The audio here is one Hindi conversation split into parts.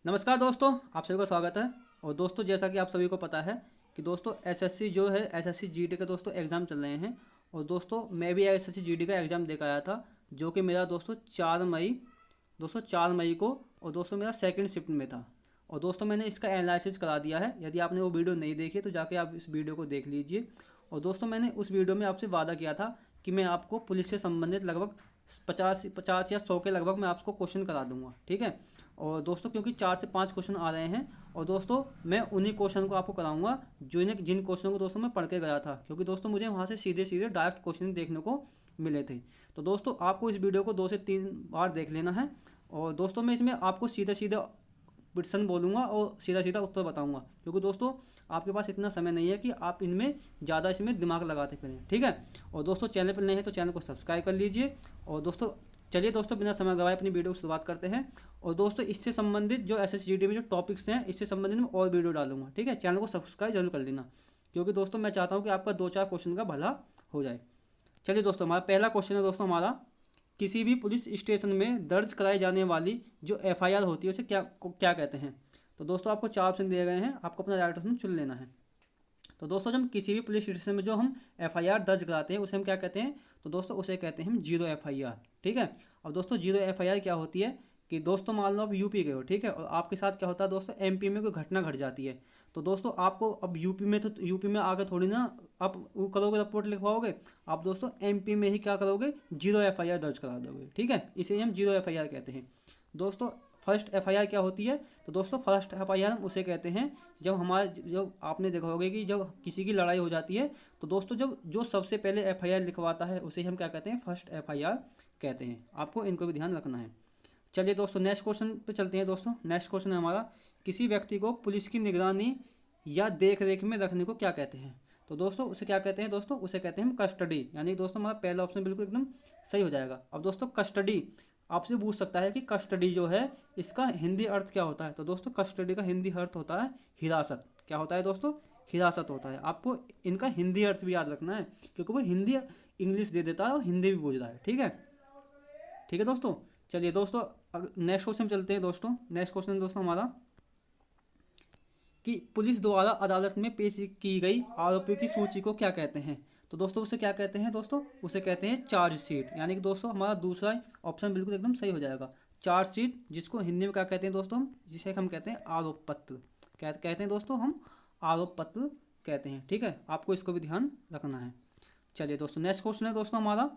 नमस्कार दोस्तों, आप सभी का स्वागत है। और दोस्तों, जैसा कि आप सभी को पता है कि दोस्तों एसएससी जो है एसएससी जीडी का दोस्तों एग्ज़ाम चल रहे हैं। और दोस्तों मैं भी एसएससी जीडी का एग्ज़ाम देकर आया था, जो कि मेरा दोस्तों 4 मई को, और दोस्तों मेरा सेकंड शिफ्ट में था। और दोस्तों मैंने इसका एनालिसिस करा दिया है। यदि आपने वो वीडियो नहीं देखी तो जाके आप इस वीडियो को देख लीजिए। और दोस्तों मैंने उस वीडियो में आपसे वादा किया था कि मैं आपको पुलिस से संबंधित लगभग 50 या 100 के लगभग मैं आपको क्वेश्चन करा दूंगा, ठीक है। और दोस्तों क्योंकि 4 से 5 क्वेश्चन आ रहे हैं, और दोस्तों मैं उन्हीं क्वेश्चन को आपको कराऊंगा जिन क्वेश्चनों को दोस्तों मैं पढ़ के गया था, क्योंकि दोस्तों मुझे वहाँ से सीधे सीधे डायरेक्ट क्वेश्चन देखने को मिले थे। तो दोस्तों आपको इस वीडियो को 2 से 3 बार देख लेना है। और दोस्तों मैं इसमें आपको सीधे सीधे प्रश्न बोलूँगा और सीधा सीधा उत्तर बताऊँगा, क्योंकि दोस्तों आपके पास इतना समय नहीं है कि आप इनमें ज़्यादा इसमें दिमाग लगाते फिरें, ठीक है। और दोस्तों चैनल पर नए हैं तो चैनल को सब्सक्राइब कर लीजिए। और दोस्तों चलिए दोस्तों बिना समय गवाए अपनी वीडियो की शुरुआत करते हैं। और दोस्तों इससे संबंधित जो एसएससीजीडी में जो टॉपिक्स हैं, इससे संबंधित मैं और वीडियो डालूंगा, ठीक है। चैनल को सब्सक्राइब जरूर कर लेना, क्योंकि दोस्तों मैं चाहता हूँ कि आपका 2-4 क्वेश्चन का भला हो जाए। चलिए दोस्तों, हमारा पहला क्वेश्चन है दोस्तों हमारा, किसी भी पुलिस स्टेशन में दर्ज कराई जाने वाली जो एफआईआर होती है उसे क्या कहते हैं। तो दोस्तों आपको 4 ऑप्शन दिए गए हैं, आपको अपना राइट ऑप्शन चुन लेना है। तो दोस्तों जब किसी भी पुलिस स्टेशन में जो हम एफआईआर दर्ज कराते हैं उसे हम क्या कहते हैं, तो दोस्तों उसे कहते हैं हम जीरो एफआईआर, ठीक है। अब दोस्तों जीरो एफआईआर क्या होती है कि दोस्तों मान लो आप यूपी गए हो, ठीक है, और आपके साथ क्या होता है दोस्तों एमपी में कोई घटना घट जाती है। तो दोस्तों आपको अब यूपी में आकर थोड़ी ना आप वो करोगे, रिपोर्ट लिखवाओगे, आप दोस्तों एमपी में ही क्या करोगे, जीरो एफआईआर दर्ज करा दोगे, ठीक है। इसे हम जीरो एफआईआर कहते हैं। दोस्तों फर्स्ट एफआईआर क्या होती है, तो दोस्तों फर्स्ट एफआईआर हम उसे कहते हैं जब हमारे जब आपने देखा होगा कि जब किसी की लड़ाई हो जाती है, तो दोस्तों जब जो सबसे पहले एफआईआर लिखवाता है उसे हम क्या कहते हैं, फर्स्ट एफआईआर कहते हैं। आपको इनको भी ध्यान रखना है। चलिए दोस्तों नेक्स्ट क्वेश्चन पे चलते हैं। दोस्तों नेक्स्ट क्वेश्चन है हमारा, किसी व्यक्ति को पुलिस की निगरानी या देख रेख में रखने को क्या कहते हैं। तो दोस्तों उसे क्या कहते हैं, दोस्तों उसे कहते हैं हम कस्टडी। यानी दोस्तों हमारा पहला ऑप्शन बिल्कुल एकदम सही हो जाएगा। अब दोस्तों कस्टडी आपसे पूछ सकता है कि कस्टडी जो है इसका हिंदी अर्थ क्या होता है। तो दोस्तों कस्टडी का हिंदी अर्थ होता है हिरासत। क्या होता है दोस्तों, हिरासत होता है। आपको इनका हिंदी अर्थ भी याद रखना है, क्योंकि वो हिंदी इंग्लिश दे देता है और हिंदी भी पूछ रहा है, ठीक है। ठीक है दोस्तों, चलिए दोस्तों नेक्स्ट क्वेश्चन चलते हैं। दोस्तों नेक्स्ट क्वेश्चन दोस्तों हमारा, कि पुलिस द्वारा अदालत में पेश की गई आरोपियों की सूची को क्या कहते हैं। तो दोस्तों उसे क्या कहते हैं, दोस्तों उसे कहते हैं चार्जशीट। यानी कि दोस्तों हमारा दूसरा ऑप्शन बिल्कुल एकदम सही हो जाएगा, चार्जशीट, जिसको हिंदी में क्या कहते हैं दोस्तों हम, जिसे हम कहते हैं आरोप पत्र। क्या कहते हैं दोस्तों, हम आरोप पत्र कहते हैं, ठीक है। आपको इसको भी ध्यान रखना है। चलिए दोस्तों नेक्स्ट क्वेश्चन है दोस्तों हमारा,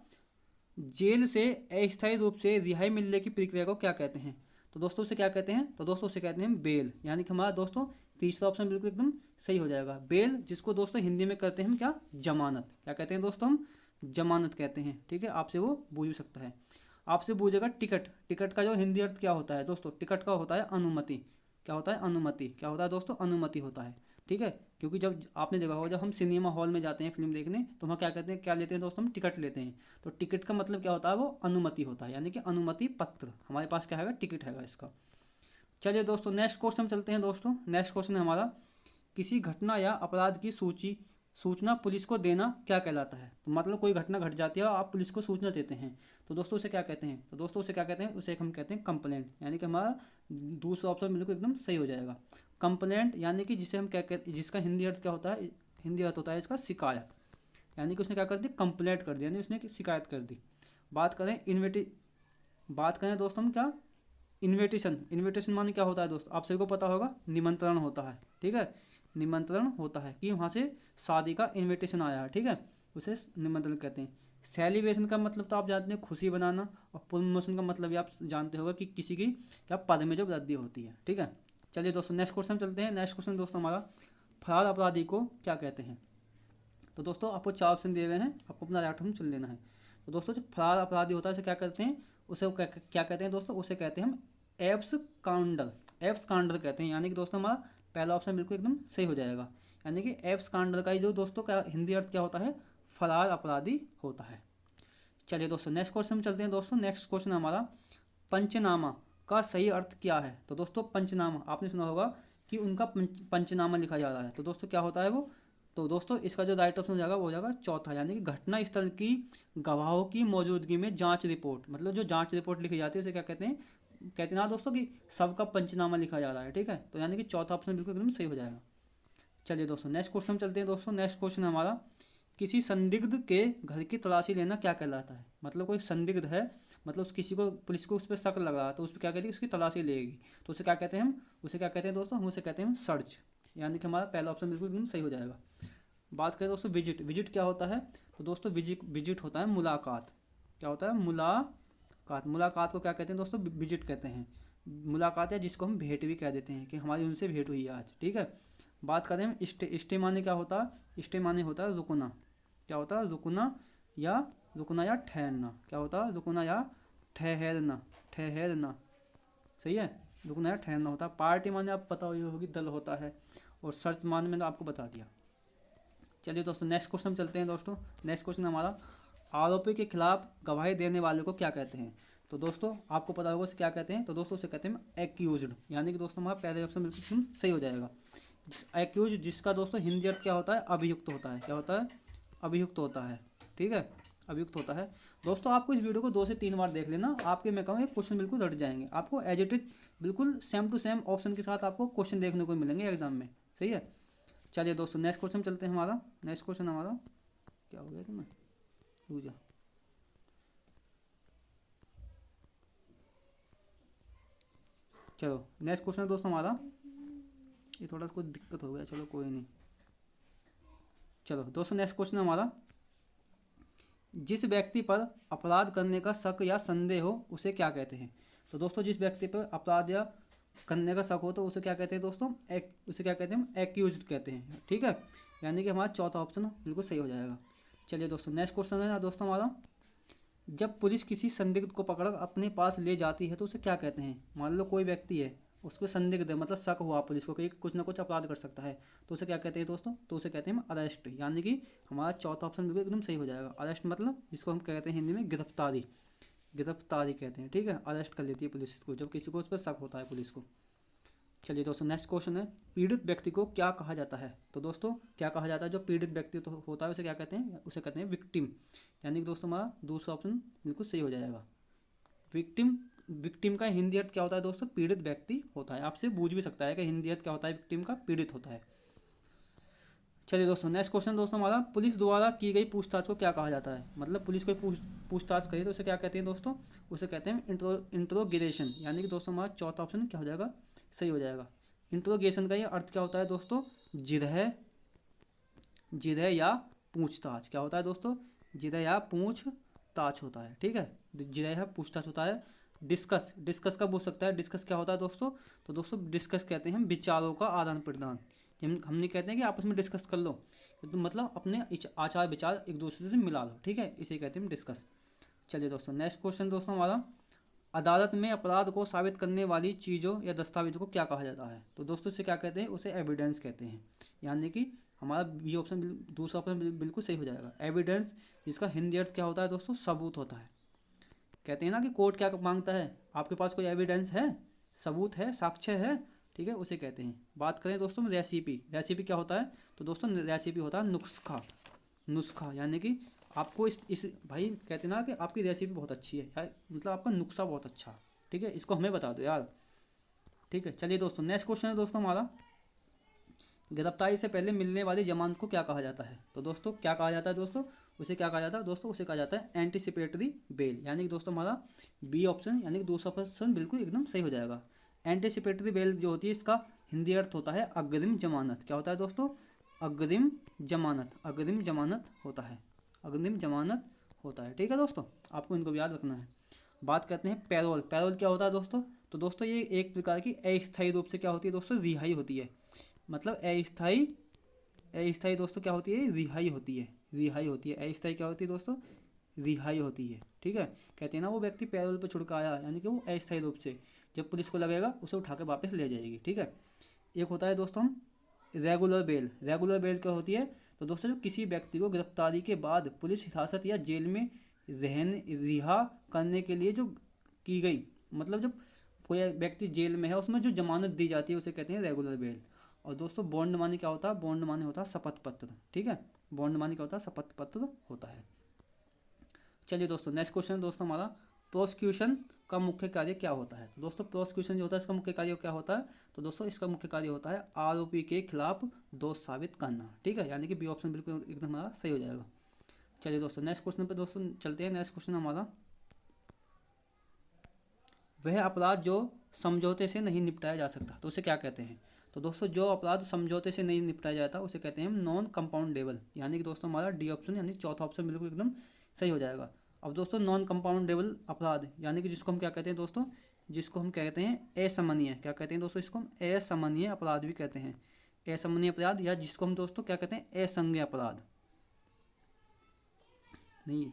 जेल से अस्थायी रूप से रिहाई मिलने की प्रक्रिया को क्या कहते हैं। तो दोस्तों उसे क्या कहते हैं, तो दोस्तों उसे कहते हैं बेल। यानी कि हमारा दोस्तों तीसरा ऑप्शन बिल्कुल एकदम सही हो जाएगा, बेल, जिसको दोस्तों हिंदी में करते हैं हम क्या, जमानत। क्या कहते हैं दोस्तों, हम जमानत कहते हैं, ठीक है। आपसे वो पूछ सकता है। आपसे पूछेगा टिकट, टिकट का जो हिंदी अर्थ क्या होता है दोस्तों, टिकट का होता है अनुमति। क्या होता है, अनुमति। क्या होता है दोस्तों, अनुमति होता है, ठीक है। क्योंकि जब आपने देखा होगा जब हम सिनेमा हॉल में जाते हैं फिल्म देखने, तो वहाँ क्या कहते हैं, क्या लेते हैं दोस्तों, हम टिकट लेते हैं। तो टिकट का मतलब क्या होता है, वो अनुमति होता है। यानी कि अनुमति पत्र हमारे पास क्या है, टिकट है इसका। चलिए दोस्तों नेक्स्ट क्वेश्चन चलते हैं। दोस्तों नेक्स्ट क्वेश्चन है हमारा, किसी घटना या अपराध की सूचना पुलिस को देना क्या कहलाता है। तो मतलब कोई घटना घट जाती है और आप पुलिस को सूचना देते हैं, तो दोस्तों उसे क्या कहते हैं, तो दोस्तों उसे क्या कहते हैं, उसे हम कहते हैं कंप्लेंट। यानी कि हमारा दूसरा ऑप्शन बिल्कुल एकदम सही हो जाएगा, कंप्लेंट। यानी कि जिसे हम क्या कहते, जिसका हिंदी अर्थ क्या होता है, हिंदी अर्थ होता है इसका शिकायत। यानी कि उसने क्या कर दी, कंप्लेंट कर दी, यानी उसने शिकायत कर दी। बात करें दोस्तों हम क्या, इन्विटेशन। इन्विटेशन माने क्या होता है दोस्तों, आप सभी को पता होगा, निमंत्रण होता है, ठीक है। निमंत्रण होता है कि वहाँ से शादी का इन्विटेशन आया है, ठीक है, उसे निमंत्रण कहते हैं। सेलिब्रेशन का मतलब तो आप जानते हैं खुशी बनाना, और प्रमोशन का मतलब भी आप जानते होगा कि किसी की क्या पद में जो वृद्धि होती है, ठीक है। चलिए दोस्तों नेक्स्ट क्वेश्चन चलते हैं। नेक्स्ट क्वेश्चन दोस्तों हमारा, फरार अपराधी को क्या कहते हैं। तो दोस्तों आपको 4 ऑप्शन दिए गए हैं, आपको अपना राइट ऑप्शन चुन लेना है। तो दोस्तों जो फरार अपराधी होता है उसे क्या कहते हैं, उसे क्या कहते हैं दोस्तों, उसे कहते हैं हम एब्सकॉन्डर। एब्सकॉन्डर कहते हैं। यानी कि दोस्तों हमारा पहला ऑप्शन बिल्कुल एकदम सही हो जाएगा। यानी कि एब्सकॉन्डर का ही जो दोस्तों का हिंदी अर्थ क्या होता है, फरार अपराधी होता है। चलिए दोस्तों नेक्स्ट क्वेश्चन में चलते हैं। दोस्तों नेक्स्ट क्वेश्चन हमारा, पंचनामा का सही अर्थ क्या है। तो दोस्तों पंचनामा आपने सुना होगा कि उनका पंचनामा लिखा जा रहा है, तो दोस्तों क्या होता है वो, तो दोस्तों इसका जो राइट ऑप्शन हो जाएगा वो हो जाएगा चौथा। यानी कि घटना स्थल की गवाहों की मौजूदगी में जांच रिपोर्ट, मतलब जो जांच रिपोर्ट लिखी जाती है उसे क्या कहते हैं, कहते हैं ना दोस्तों कि सबका पंचनामा लिखा जा रहा है, ठीक है। तो यानी कि चौथा ऑप्शन बिल्कुल एकदम सही हो जाएगा। चलिए दोस्तों नेक्स्ट क्वेश्चन चलते हैं दोस्तों। नेक्स्ट क्वेश्चन हमारा, किसी संदिग्ध के घर की तलाशी लेना क्या कहलाता है। मतलब कोई संदिग्ध है, मतलब किसी को, पुलिस को उस पर शक लग रहा है, तो उस पर क्या कहते हैं, उसकी तलाशी लेगी, तो उसे क्या कहते हैं हम, उसे क्या कहते हैं दोस्तों, हम उसे कहते हैं सर्च। यानी कि हमारा पहला ऑप्शन बिल्कुल एकदम सही हो जाएगा। बात करें दोस्तों विजिट, विजिट क्या होता है, तो दोस्तों विजिट होता है मुलाकात। क्या होता है, मुलाकात। मुलाकात को क्या कहते हैं दोस्तों, विजिट कहते हैं। मुलाकात है जिसको हम भेंट भी कह देते हैं कि हमारी उनसे भेंट हुई है आज, ठीक है। बात करें हम स्टे माने क्या होता है, स्टे माने होता है रुकना। क्या होता है, रुकना या ठहरना। क्या होता है, रुकना या ठहरना, ठहरना, सही है। रुकना या ठहरना होता है। पार्टी माने आप पता होगी दल होता है, और सर्च माने मैंने आपको बता दिया। चलिए दोस्तों नेक्स्ट क्वेश्चन चलते हैं दोस्तों। नेक्स्ट क्वेश्चन हमारा, आरोपी के खिलाफ गवाही देने वाले को क्या कहते हैं। तो दोस्तों आपको पता होगा उसे क्या कहते हैं, तो दोस्तों उसे कहते हैं एक्यूज्ड। यानी कि दोस्तों हमारा पहले ऑप्शन बिल्कुल सही हो जाएगा। एक्यूज जिसका दोस्तों हिंदी अर्थ क्या होता है, अभियुक्त होता है। क्या होता है, अभियुक्त होता है, ठीक है, अभियुक्त होता है। दोस्तों आपको इस वीडियो को 2 से 3 बार देख लेना, आपके मैं कहूँ क्वेश्चन बिल्कुल रट जाएंगे। आपको एज इट इज बिल्कुल सेम टू सेम ऑप्शन के साथ आपको क्वेश्चन देखने को मिलेंगे एग्जाम में, सही है। चलिए दोस्तों नेक्स्ट क्वेश्चन चलते हैं। हमारा नेक्स्ट क्वेश्चन हमारा क्या हो गया इसमें, रुक जा। चलो नेक्स्ट क्वेश्चन दोस्तों हमारा, ये थोड़ा सा कुछ दिक्कत हो गया, चलो कोई नहीं। चलो दोस्तों नेक्स्ट क्वेश्चन हमारा, जिस व्यक्ति पर अपराध करने का शक या संदेह हो उसे क्या कहते हैं। तो दोस्तों जिस व्यक्ति पर अपराध या करने का शक हो तो उसे क्या कहते हैं दोस्तों, उसे क्या कहते हैं हम, एक्यूज्ड कहते हैं, ठीक है। यानी कि हमारा चौथा ऑप्शन बिल्कुल सही हो जाएगा। चलिए दोस्तों नेक्स्ट क्वेश्चन है दोस्तों हमारा, जब पुलिस किसी संदिग्ध को पकड़ अपने पास ले जाती है तो उसे क्या कहते हैं। मान लो कोई व्यक्ति है, उसको संदिग्ध है, मतलब शक हुआ पुलिस को कि कुछ ना कुछ अपराध कर सकता है, तो उसे क्या कहते हैं दोस्तों, तो उसे कहते हैं हम अरेस्ट। यानी कि हमारा चौथा ऑप्शन बिल्कुल एकदम सही हो जाएगा। अरेस्ट मतलब जिसको हम कहते हैं हिंदी में गिरफ्तारी, गिरफ्तारी कहते हैं, ठीक है। अरेस्ट कर लेती है पुलिस को जब किसी को उस पर शक होता है पुलिस को। चलिए दोस्तों नेक्स्ट क्वेश्चन है, पीड़ित व्यक्ति को क्या कहा जाता है। तो दोस्तों क्या कहा जाता है, जो पीड़ित व्यक्ति तो होता है उसे क्या कहते हैं, उसे कहते हैं विक्टिम। यानी कि दोस्तों हमारा दूसरा ऑप्शन बिल्कुल सही हो जाएगा। विक्टिम, विक्टिम का हिंदी अर्थ क्या होता है दोस्तों, पीड़ित व्यक्ति होता है। आपसे पूछ भी सकता है कि हिंदी अर्थ क्या होता है विक्टिम का, पीड़ित होता है। चलिए दोस्तों नेक्स्ट क्वेश्चन दोस्तों हमारा, पुलिस द्वारा की गई पूछताछ को क्या कहा जाता है। मतलब पुलिस कोई पूछताछ करे तो उसे क्या कहते हैं दोस्तों, उसे कहते हैं इंट्रोगेशन। यानी कि दोस्तों हमारा चौथा ऑप्शन क्या हो जाएगा, सही हो जाएगा। इंट्रोगेशन का ये अर्थ क्या होता है दोस्तों, जिरह या पूछताछ। क्या होता है दोस्तों, जिरह या पूछताछ होता है, ठीक है। जिरह या पूछताछ होता है। डिस्कस, डिस्कस का पूछ सकता है, डिस्कस क्या होता है दोस्तों, तो दोस्तों डिस्कस कहते हैं विचारों का आदान प्रदान। हम नहीं कहते हैं कि आपस में डिस्कस कर लो, तो मतलब अपने आचार विचार एक दूसरे से मिला लो, ठीक है, इसे कहते हैं डिस्कस। चलिए दोस्तों नेक्स्ट क्वेश्चन दोस्तों हमारा, अदालत में अपराध को साबित करने वाली चीज़ों या दस्तावेजों को क्या कहा जाता है। तो दोस्तों इसे क्या कहते हैं, उसे एविडेंस कहते हैं। यानी कि हमारा बी ऑप्शन, दूसरा ऑप्शन बिल्कुल सही हो जाएगा। एविडेंस जिसका हिंदी अर्थ क्या होता है दोस्तों, सबूत होता है। कहते हैं ना कि कोर्ट क्या मांगता है, आपके पास कोई एविडेंस है, सबूत है, साक्ष्य है, ठीक है, उसे कहते हैं। बात करें दोस्तों रेसिपी, रेसिपी क्या होता है, तो दोस्तों रेसिपी होता है नुस्खा, नुस्खा। यानी कि आपको इस भाई कहते हैं ना कि आपकी रेसिपी बहुत अच्छी है यार, मतलब आपका नुस्खा बहुत अच्छा, ठीक है, इसको हमें बता दो यार, ठीक है। चलिए दोस्तों नेक्स्ट क्वेश्चन है दोस्तों हमारा, गिरफ्तारी से पहले मिलने वाली जमानत को क्या कहा जाता है। तो दोस्तों क्या कहा जाता है दोस्तों, उसे क्या कहा जाता है दोस्तों, उसे कहा जाता है एंटीसिपेटरी बेल। यानी कि दोस्तों हमारा बी ऑप्शन यानी कि दूसरा ऑप्शन बिल्कुल एकदम सही हो जाएगा। एंटीसिपेटरी बेल जो होती है इसका हिंदी अर्थ होता है अग्रिम जमानत। क्या होता है दोस्तों, अग्रिम जमानत, अग्रिम जमानत होता है, अग्रिम जमानत होता है, ठीक है दोस्तों, आपको इनको याद रखना है। बात करते हैं पैरोल, पैरोल क्या होता है दोस्तों, तो दोस्तों ये एक प्रकार की अस्थायी रूप से क्या होती है दोस्तों, रिहाई होती है। मतलब अस्थायी दोस्तों क्या होती है, रिहाई होती है, रिहाई होती है। अस्थायी क्या होती है दोस्तों, रिहाई होती है, ठीक है। कहते हैं ना वो व्यक्ति पैरोल पर छुड़काया, यानी कि वो अस्थायी रूप से जब पुलिस को लगेगा उसे उठा के वापस ले जाएगी, ठीक है। एक होता है दोस्तों रेगुलर बेल, रेगुलर बेल क्या होती है, तो दोस्तों जो किसी व्यक्ति को गिरफ्तारी के बाद पुलिस हिरासत या जेल में रिहा करने के लिए जो की गई, मतलब जब कोई व्यक्ति जेल में है उसमें जो जमानत दी जाती है उसे कहते हैं रेगुलर बेल। और दोस्तों बॉन्ड मानी क्या होता है, बॉन्ड मानी होता है शपथ पत्र, ठीक है, बॉन्ड मानी क्या होता है, शपथ पत्र होता है। चलिए दोस्तों नेक्स्ट क्वेश्चन दोस्तों हमारा, प्रोसिक्यूशन का मुख्य कार्य क्या होता है? तो दोस्तों प्रोसिक्यूशन जो होता है इसका मुख्य कार्य क्या होता है? तो दोस्तों इसका मुख्य कार्य होता है आरोपी के खिलाफ दोष साबित करना। ठीक है, यानी कि बी ऑप्शन बिल्कुल एकदम हमारा सही हो जाएगा। चलिए दोस्तों नेक्स्ट क्वेश्चन पे दोस्तों चलते हैं। नेक्स्ट क्वेश्चन हमारा, वह अपराध जो समझौते से नहीं निपटाया जा सकता तो उसे क्या कहते हैं? तो दोस्तों जो अपराध समझौते से नहीं निपटाया जाता उसे कहते हैं नॉन कंपाउंडेबल, यानी कि दोस्तों हमारा डी ऑप्शन यानी चौथा ऑप्शन बिल्कुल एकदम सही हो जाएगा। अब दोस्तों नॉन कंपाउंडेबल अपराध यानी कि जिसको हम क्या कहते हैं दोस्तों, जिसको हम कहते हैं असमनीय, क्या कहते हैं दोस्तों, इसको हम असमनीय अपराध भी कहते हैं। असमनीय अपराध या जिसको हम दोस्तों क्या कहते हैं असंज्ञेय अपराध, नहीं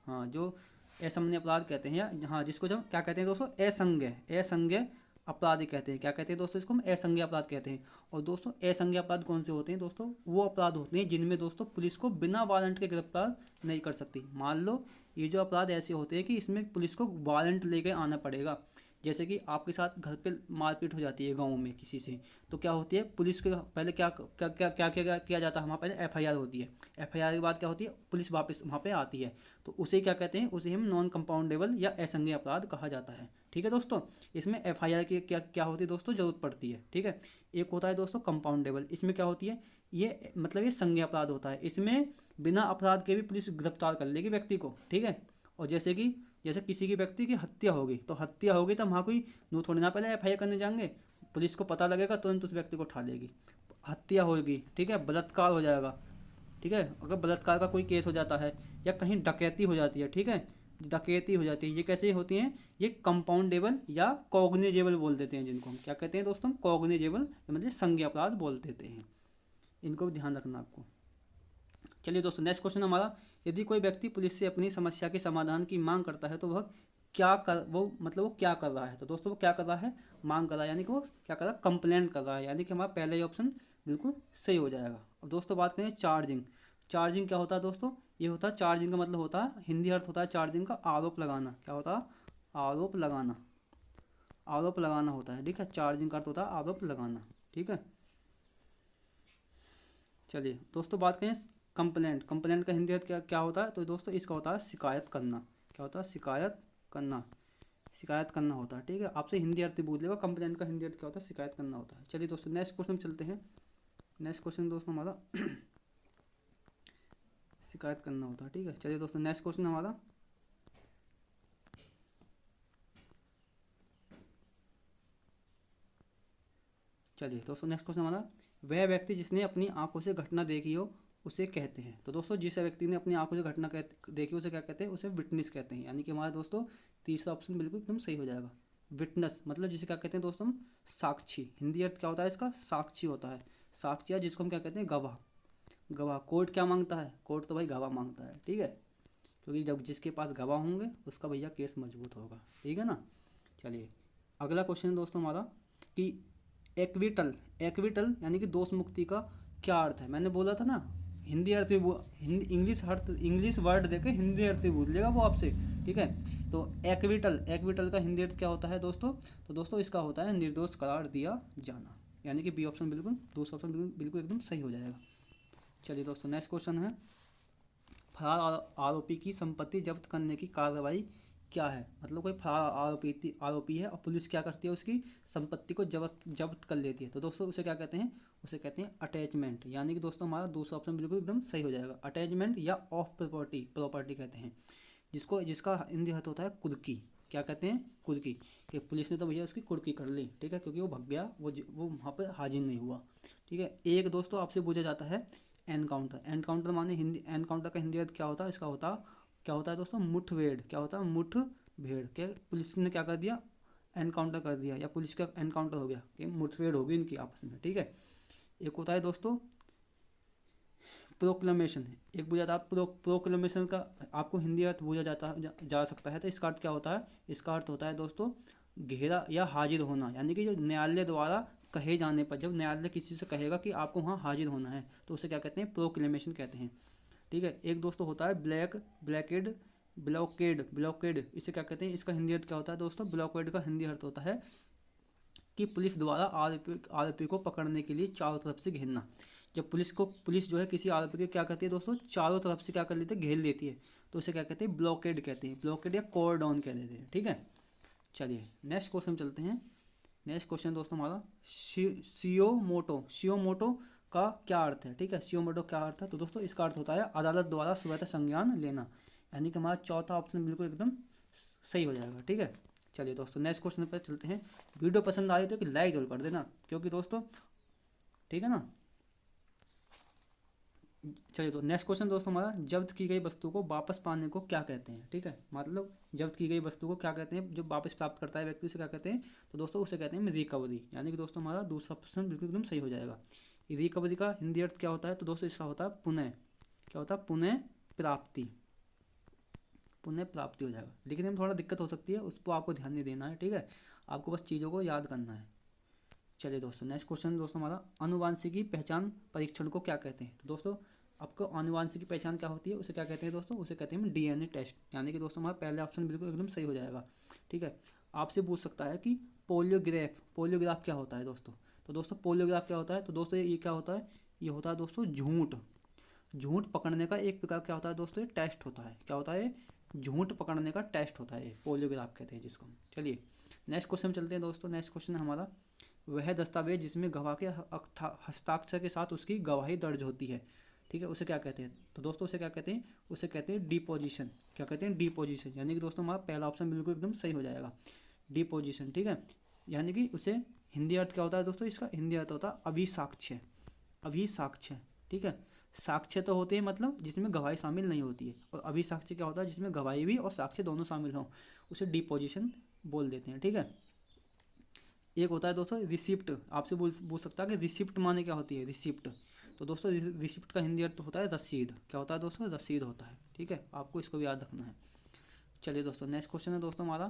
हाँ जो असमनीय अपराध कहते हैं, या हाँ जिसको जो क्या कहते हैं दोस्तों असंज्ञेय अपराध कहते हैं। क्या कहते हैं दोस्तों, इसको हम असंज्ञेय अपराध कहते हैं। और दोस्तों असंज्ञेय अपराध कौन से होते हैं दोस्तों, वो अपराध होते हैं जिनमें दोस्तों पुलिस को बिना वारंट के गिरफ्तार नहीं कर सकती। मान लो ये जो अपराध ऐसे होते हैं कि इसमें पुलिस को वारंट लेके आना पड़ेगा, जैसे कि आपके साथ घर पे मारपीट हो जाती है गाँव में किसी से, तो क्या होती है पुलिस के पहले क्या क्या क्या क्या क्या किया जाता है, हमारे पहले एफआईआर होती है, एफआईआर के बाद क्या होती है पुलिस वापस वहाँ पे आती है, तो उसे क्या कहते हैं, उसे हम नॉन कंपाउंडेबल या असंज्ञेय अपराध कहा जाता है। ठीक है दोस्तों, इसमें एफआईआर की क्या क्या होती है दोस्तों जरूरत पड़ती है। ठीक है, एक होता है दोस्तों कंपाउंडेबल, इसमें क्या होती है ये मतलब ये संज्ञेय अपराध होता है, इसमें बिना अपराध के भी पुलिस गिरफ्तार कर लेगी व्यक्ति को। ठीक है, और जैसे किसी की व्यक्ति की हत्या होगी तो हम वहाँ कोई नू थोड़ी ना पहले एफआईआर करने जाएंगे, पुलिस को पता लगेगा तुरंत उस व्यक्ति को उठा लेगी। हत्या होगी, ठीक है, बलात्कार हो जाएगा, ठीक है, अगर बलात्कार का कोई केस हो जाता है या कहीं डकैती हो जाती है, ठीक है, डकैती हो जाती है, ये कैसे होती हैं, ये कंपाउंडेबल या कॉग्निजेबल बोल देते हैं, जिनको हम क्या कहते हैं दोस्तों कॉग्निजेबल मतलब संज्ञेय अपराध बोल देते हैं। इनको भी ध्यान रखना आपको। चलिए दोस्तों नेक्स्ट क्वेश्चन हमारा, यदि कोई व्यक्ति पुलिस से अपनी समस्या के समाधान की मांग करता है तो वह क्या कर रहा है? तो दोस्तों वो क्या कर रहा है, मांग कर रहा है, यानी कि वो क्या कर रहा है, कंप्लेंट कर रहा है, यानी कि हमारा पहला ही ऑप्शन बिल्कुल सही हो जाएगा। अब दोस्तों बात करें चार्जिंग क्या होता है दोस्तों, ये होता है चार्जिंग का मतलब होता है, हिंदी अर्थ होता है चार्जिंग का आरोप लगाना। क्या होता है, आरोप लगाना होता है। ठीक है, चार्जिंग का अर्थ होता है आरोप लगाना। ठीक है, चलिए दोस्तों बात करें कंप्लेंट का हिंदी अर्थ क्या क्या होता है, तो दोस्तों इसका होता है शिकायत करना। क्या होता है, शिकायत करना होता है। ठीक है, आपसे हिंदी अर्थ पूछ लेगा, कंप्लेंट का हिंदी अर्थ क्या होता है, शिकायत करना होता है। चलिए दोस्तों नेक्स्ट क्वेश्चन चलते हैं। नेक्स्ट क्वेश्चन दोस्तों हमारा शिकायत करना होता है। ठीक है, चलिए दोस्तों नेक्स्ट क्वेश्चन हमारा, चलिए दोस्तों नेक्स्ट क्वेश्चन हमारा, वह व्यक्ति जिसने अपनी आंखों से घटना देखी हो उसे कहते हैं। तो दोस्तों जिस व्यक्ति ने अपनी आंखों से घटना देखी उसे क्या कहते हैं, उसे विटनेस कहते हैं। यानी कि हमारा दोस्तों तीसरा ऑप्शन बिल्कुल एकदम सही हो जाएगा। विटनेस मतलब जिसे क्या कहते हैं दोस्तों हम साक्षी, हिंदी अर्थ क्या होता है इसका, साक्षी होता है। साक्षी या जिसको हम क्या कहते हैं गवाह। कोर्ट क्या मांगता है, कोर्ट तो भाई गवाह मांगता है। ठीक है, क्योंकि जब जिसके पास गवाह होंगे उसका भैया केस मजबूत होगा। ठीक है ना। चलिए अगला क्वेश्चन दोस्तों हमारा कि एक्विटल यानी कि दोष मुक्ति का क्या अर्थ है। मैंने बोला था ना हिंदी अर्थ भी इंग्लिश वर्ड देके हिंदी अर्थ भी पूछ लेगा वो आपसे। ठीक है, तो एक्विटल का हिंदी अर्थ क्या होता है दोस्तों, तो दोस्तों इसका होता है निर्दोष करार दिया जाना। यानी कि बी ऑप्शन बिल्कुल दूसरा ऑप्शन बिल्कुल एकदम सही हो जाएगा। चलिए दोस्तों नेक्स्ट क्वेश्चन है, फरार आरोपी की संपत्ति जब्त करने की कार्रवाई क्या है। मतलब कोई फरार आरोपी है और पुलिस क्या करती है, उसकी संपत्ति को जब्त कर लेती है। तो दोस्तों उसे क्या कहते हैं, उसे कहते हैं अटैचमेंट। यानी कि दोस्तों हमारा दूसरा ऑप्शन बिल्कुल एकदम सही हो जाएगा। अटैचमेंट या ऑफ प्रॉपर्टी कहते हैं, जिसका हिंदी अर्थ होता है कुर्की। क्या कहते हैं, कुर्की। कि पुलिस ने तो भैया उसकी कुर्की कर ली, ठीक है, क्योंकि वो भाग गया, वो वहाँ पर हाजिर नहीं हुआ। ठीक है, एक दोस्तों आपसे पूछा जाता है एनकाउंटर माने एनकाउंटर का हिंदी अर्थ क्या होता है, इसका क्या होता है दोस्तों मुठभेड़। क्या होता है, मुठभेड़। क्या पुलिस ने क्या कर दिया, एनकाउंटर कर दिया, या पुलिस का एनकाउंटर हो गया, कि मुठभेड़ होगी इनकी आपस में। ठीक है, एक होता है दोस्तों प्रोक्लेमेशन। एक पूछा था प्रोक्लेमेशन का आपको हिंदी अर्थ पूछा जा सकता है, तो इसका अर्थ क्या होता है, इसका अर्थ होता है दोस्तों घेरा या हाजिर होना। यानी कि जो न्यायालय द्वारा कहे जाने पर, जब न्यायालय किसी से कहेगा कि आपको वहाँ हाजिर होना है, तो उसे क्या कहते हैं, प्रोक्लेमेशन कहते हैं। ठीक है, एक दोस्तों होता है ब्लॉकेड। इसे क्या कहते हैं, इसका हिंदी अर्थ क्या होता है दोस्तों, ब्लॉकेड का हिंदी अर्थ होता है कि पुलिस द्वारा आरोपी को पकड़ने के लिए चारों तरफ से घेरना। जब पुलिस जो है किसी आरोपी को क्या करती है दोस्तों, चारों तरफ से क्या कर लेती है, घेर लेती है, तो उसे क्या कहते हैं, ब्लॉकेड कहते हैं, ब्लॉकेड या कॉरडॉन कह देते हैं। ठीक है, चलिए नेक्स्ट क्वेश्चन चलते हैं। नेक्स्ट क्वेश्चन दोस्तों हमारा सियोमोटो का क्या अर्थ है। ठीक है, सियोमोटो क्या अर्थ है, तो दोस्तों इसका अर्थ होता है अदालत द्वारा स्वतः संज्ञान लेना, यानी कि हमारा चौथा ऑप्शन बिल्कुल एकदम सही हो जाएगा। ठीक है, चलिए दोस्तों नेक्स्ट क्वेश्चन पर चलते हैं। वीडियो पसंद आ रही तो कि लाइक जरूर कर देना, क्योंकि दोस्तों ठीक है ना। चलिए तो नेक्स्ट क्वेश्चन दोस्तों हमारा, जब्त की गई वस्तु को वापस पाने को क्या कहते हैं। ठीक है, मतलब जब्त की गई वस्तु को क्या कहते हैं, जो वापस प्राप्त करता है व्यक्ति, उसे क्या कहते हैं, तो दोस्तों उसे कहते हैं रिकवरी, यानी कि दोस्तों हमारा दूसरा प्रश्न बिल्कुल एकदम सही हो जाएगा। रिकवरी का हिंदी अर्थ क्या होता है, तो दोस्तों इसका होता है पुनः, क्या होता है, पुनः प्राप्ति, पुनः प्राप्ति हो जाएगा। लेकिन में थोड़ा दिक्कत हो सकती है, उस पर आपको ध्यान नहीं देना है। ठीक है, आपको बस चीज़ों को याद करना है। चलिए दोस्तों नेक्स्ट क्वेश्चन दोस्तों हमारा, आनुवांशिकी पहचान परीक्षण को क्या कहते हैं। तो दोस्तों आपको आनुवांशिकी पहचान क्या होती है, उसे क्या कहते हैं दोस्तों, उसे कहते हैं डीएनए टेस्ट, यानी कि दोस्तों हमारा पहला ऑप्शन बिल्कुल एकदम सही हो जाएगा। ठीक है, आपसे पूछ सकता है कि पोलियोग्राफ क्या होता है दोस्तों, तो दोस्तों पोलियोग्राफ क्या होता है, तो दोस्तों ये क्या होता है, ये होता है दोस्तों झूठ पकड़ने का एक प्रकार क्या होता है दोस्तों, ये टेस्ट होता है। क्या होता है, झूठ पकड़ने का टेस्ट होता है, पोलियोग्राफ कहते हैं जिसको। चलिए नेक्स्ट क्वेश्चन चलते हैं दोस्तों। नेक्स्ट क्वेश्चन हमारा, वह दस्तावेज जिसमें गवाह के हस्ताक्षर के साथ उसकी गवाही दर्ज होती है। ठीक है, उसे क्या कहते हैं, तो दोस्तों उसे क्या कहते हैं, उसे कहते हैं डिपोजिशन। क्या कहते हैं, डिपोजिशन, यानी कि दोस्तों हमारा पहला ऑप्शन बिल्कुल एकदम सही हो जाएगा, डिपोजिशन। ठीक है, यानी कि उसे हिंदी अर्थ क्या होता है दोस्तों, इसका हिंदी अर्थ होता है अभिसाक्ष्य, अभिसाक्ष्य। ठीक है, साक्ष्य तो होते हैं मतलब जिसमें गवाही शामिल नहीं होती है, और अभिसाक्ष्य क्या होता है, जिसमें गवाही भी और साक्ष्य दोनों शामिल हों, उसे डिपोजिशन बोल देते हैं। ठीक है, एक होता है दोस्तों रिसिप्ट, आपसे पूछ सकता है कि रिसिप्ट माने क्या होती है, रिसिप्ट, तो दोस्तों रिसिप्ट का हिंदी अर्थ होता है रसीद। क्या होता है दोस्तों, रसीद होता है। ठीक है, आपको इसको भी याद रखना है। चलिए दोस्तों नेक्स्ट क्वेश्चन है दोस्तों हमारा,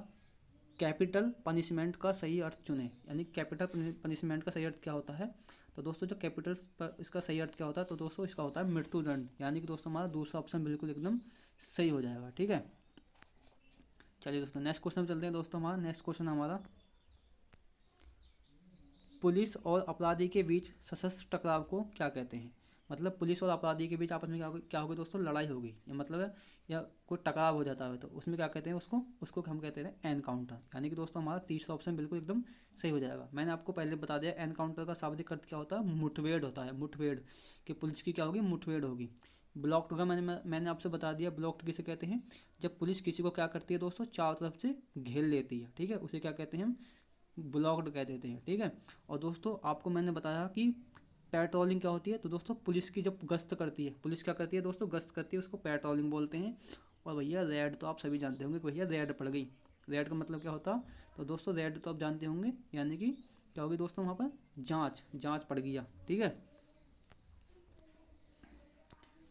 कैपिटल पनिशमेंट का सही अर्थ चुनें, यानी कैपिटल पनिशमेंट का सही अर्थ क्या होता है, तो दोस्तों जो कैपिटल इसका सही अर्थ क्या होता है, तो दोस्तों इसका होता है मृत्युदंड, यानी कि दोस्तों हमारा दूसरा ऑप्शन बिल्कुल एकदम सही हो जाएगा। ठीक है, चलिए दोस्तों नेक्स्ट क्वेश्चन चलते हैं दोस्तों। हमारा नेक्स्ट क्वेश्चन हमारा, पुलिस और अपराधी के बीच सशस्त्र टकराव को क्या कहते हैं। मतलब पुलिस और अपराधी के बीच आपस में क्या होगी दोस्तों, लड़ाई होगी, या मतलब है या कोई टकराव हो जाता है, तो उसमें क्या कहते हैं उसको हम कहते हैं एनकाउंटर, यानी कि दोस्तों हमारा तीसरा ऑप्शन बिल्कुल एकदम सही हो जाएगा। मैंने आपको पहले बता दिया एनकाउंटर का शाब्दिक अर्थ क्या होता है, मुठभेड़ होता है, मुठभेड़ कि पुलिस की क्या होगी, मुठभेड़ होगी। ब्लॉक्ड का मैंने आपसे बता दिया, ब्लॉक्ड किसे कहते हैं, जब पुलिस किसी को क्या करती है दोस्तों, चारों तरफ से घेर लेती है। ठीक है, उसे क्या कहते हैं, ब्लॉक्ड कह देते हैं। ठीक है, और दोस्तों आपको मैंने बताया कि पेट्रोलिंग क्या होती है, तो दोस्तों पुलिस की जब गश्त करती है, पुलिस क्या करती है दोस्तों, गश्त करती है, उसको पेट्रोलिंग बोलते हैं। और भैया रेड तो आप सभी जानते होंगे कि भैया रेड पड़ गई, रेड का मतलब क्या होता, तो दोस्तों रेड तो आप जानते होंगे, यानी कि क्या होगी दोस्तों, वहाँ पर जांच पड़ गया। ठीक है,